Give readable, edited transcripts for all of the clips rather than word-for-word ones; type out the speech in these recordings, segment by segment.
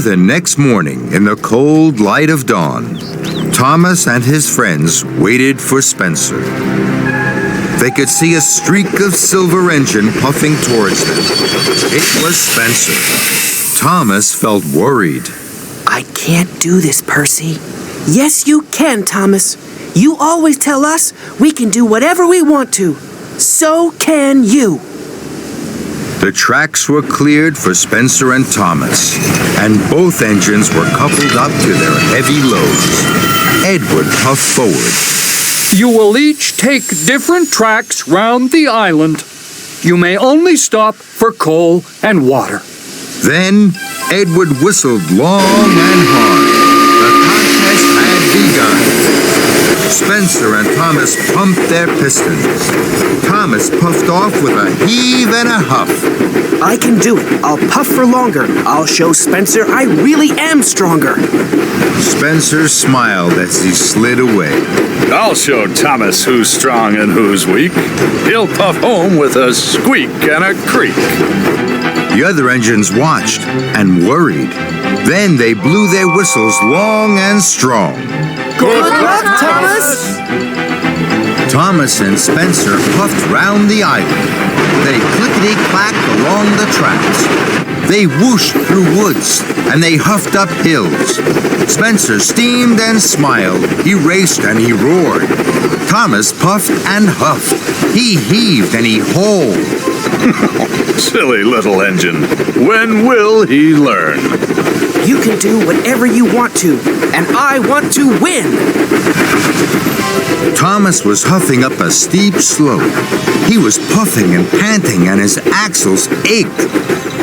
the next morning, in the cold light of dawn, Thomas and his friends waited for Spencer. They could see a streak of silver engine puffing towards them. It was Spencer. Thomas felt worried. I can't do this, Percy. Yes, you can, Thomas. You always tell us we can do whatever we want to. So can you. The tracks were cleared for Spencer and Thomas, and both engines were coupled up to their heavy loads. Edward puffed forward. You will each take different tracks round the island. You may only stop for coal and water. Then Edward whistled long and hard. The contest had begun. Spencer and Thomas pumped their pistons. Thomas puffed off with a heave and a huff. I can do it. I'll puff for longer. I'll show Spencer I really am stronger. Spencer smiled as he slid away. I'll show Thomas who's strong and who's weak. He'll puff home with a squeak and a creak. The other engines watched and worried. Then they blew their whistles long and strong. Good luck, Thomas! Thomas and Spencer puffed round the island. They clickety-clacked along the tracks. They whooshed through woods, and they huffed up hills. Spencer steamed and smiled. He raced and he roared. Thomas puffed and huffed. He heaved and he hauled. Silly little engine. When will he learn? You can do whatever you want to, and I want to win! Thomas was huffing up a steep slope. He was puffing and panting, and his axles ached.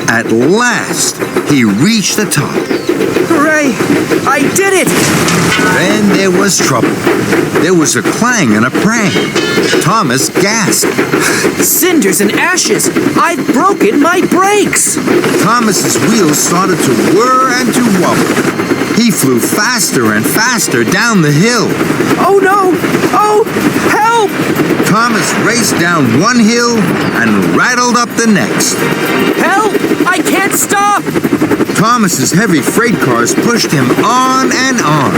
At last, he reached the top. Hooray! I did it! Then there was trouble. There was a clang and a prang. Thomas gasped. Cinders and ashes! I've broken my brakes! Thomas's wheels started to whir and to wobble. He flew faster and faster down the hill. Oh no! Oh, help! Thomas raced down one hill and rattled up the next. Help! I can't stop! Thomas's heavy freight cars pushed him on and on,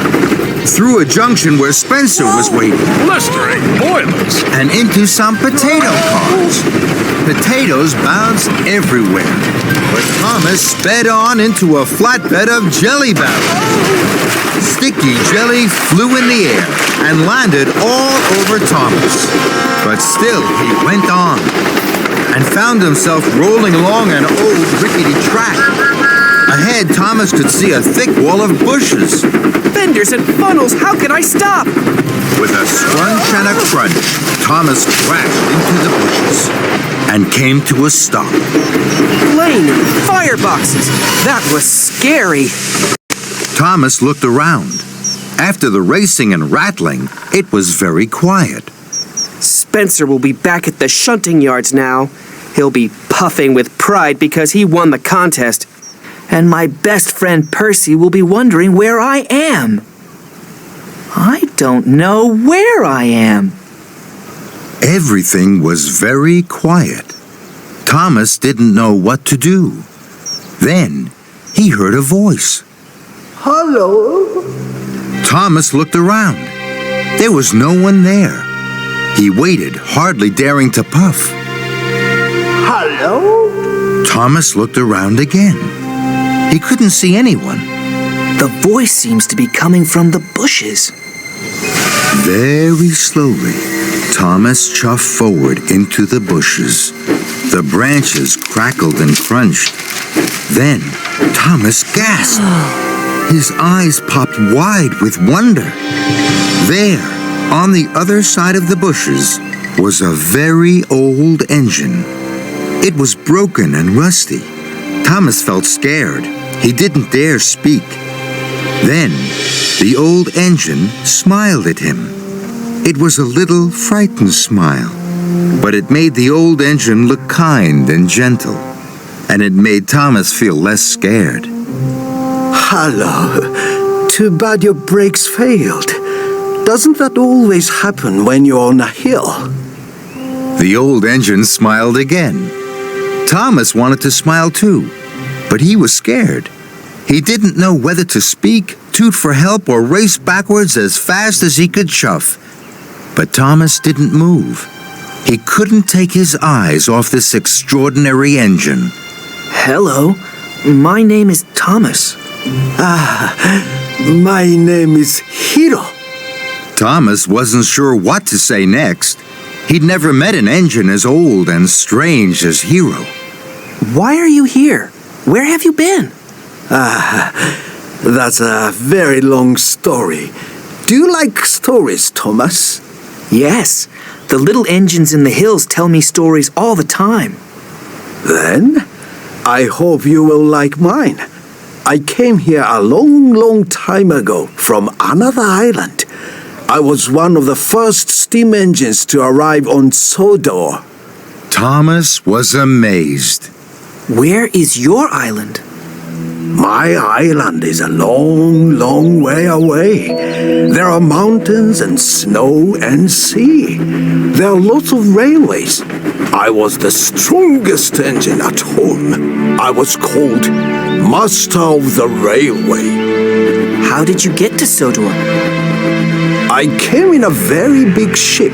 through a junction where Spencer was waiting, Blistering boilers! and into some potato cars. Potatoes bounced everywhere, but Thomas sped on into a flatbed of jelly barrels. Sticky jelly flew in the air and landed all over Thomas. But still he went on and found himself rolling along an old rickety track. Ahead, Thomas could see a thick wall of bushes. Fenders and funnels, how can I stop? With a scrunch and a crunch, Thomas crashed into the bushes and came to a stop. Flaming fireboxes! That was scary. Thomas looked around. After the racing and rattling, it was very quiet. Spencer will be back at the shunting yards now. He'll be puffing with pride because he won the contest. And my best friend Percy will be wondering where I am. I don't know where I am. Everything was very quiet. Thomas didn't know what to do. Then he heard a voice. Hello? Thomas looked around. There was no one there. He waited, hardly daring to puff. Hello? Thomas looked around again. He couldn't see anyone. The voice seems to be coming from the bushes. Very slowly, Thomas chuffed forward into the bushes. The branches crackled and crunched. Then Thomas gasped. His eyes popped wide with wonder. There, on the other side of the bushes, was a very old engine. It was broken and rusty. Thomas felt scared. He didn't dare speak. Then, the old engine smiled at him. It was a little frightened smile, but it made the old engine look kind and gentle, and it made Thomas feel less scared. Hello. Too bad your brakes failed. Doesn't that always happen when you're on a hill? The old engine smiled again. Thomas wanted to smile too, but he was scared. He didn't know whether to speak, toot for help, or race backwards as fast as he could chuff. But Thomas didn't move. He couldn't take his eyes off this extraordinary engine. Hello, my name is Thomas. My name is Hiro. Thomas wasn't sure what to say next. He'd never met an engine as old and strange as Hiro. Why are you here? Where have you been? That's a very long story. Do you like stories, Thomas? Yes, the little engines in the hills tell me stories all the time. Then, I hope you will like mine. I came here a long time ago from another island. I was one of the first steam engines to arrive on Sodor. Thomas was amazed. Where is your island? My island is a long way away. There are mountains and snow and sea. There are lots of railways. I was the strongest engine at home. I was called Master of the Railway. How did you get to Sodor? I came in a very big ship.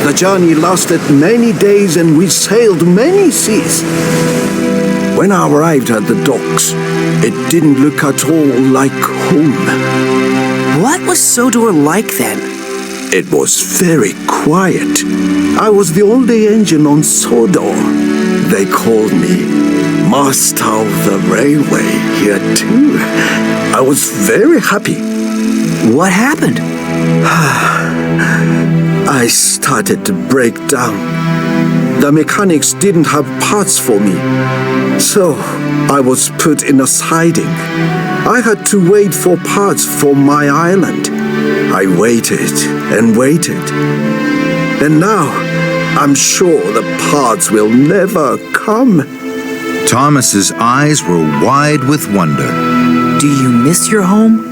The journey lasted many days and we sailed many seas. When I arrived at the docks, it didn't look at all like home. What was Sodor like then? It was very quiet. I was the only engine on Sodor. They called me Master of the Railway here too. I was very happy. What happened? I started to break down. The mechanics didn't have parts for me, so I was put in a siding. I had to wait for parts for my island. I waited and waited. And now, I'm sure the parts will never come. Thomas's eyes were wide with wonder. Do you miss your home?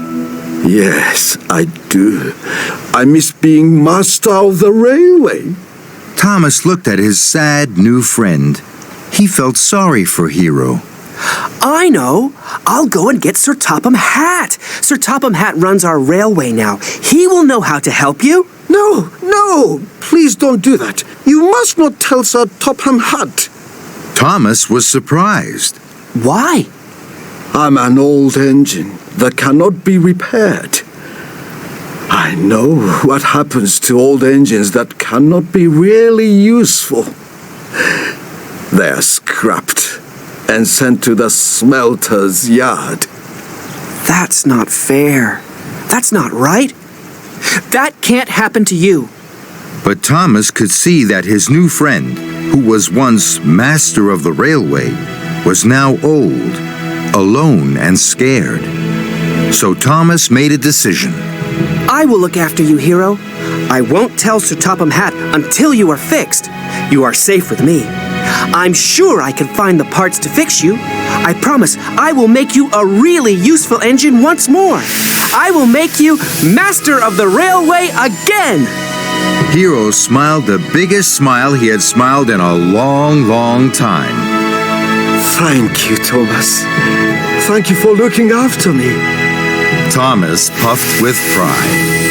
Yes, I do. I miss being Master of the Railway. Thomas looked at his sad new friend. He felt sorry for Hiro. I know. I'll go and get Sir Topham Hatt. Sir Topham Hatt runs our railway now. He will know how to help you. No, please don't do that. You must not tell Sir Topham Hatt. Thomas was surprised. Why? I'm an old engine that cannot be repaired. I know what happens to old engines that cannot be really useful. They are scrapped and sent to the smelter's yard. That's not fair. That's not right. That can't happen to you. But Thomas could see that his new friend, who was once master of the railway, was now old, alone and scared. So Thomas made a decision. I will look after you, Hiro. I won't tell Sir Topham Hatt until you are fixed. You are safe with me. I'm sure I can find the parts to fix you. I promise I will make you a really useful engine once more. I will make you master of the railway again. Hiro smiled the biggest smile he had smiled in a long time. Thank you, Thomas. Thank you for looking after me. Thomas puffed with pride.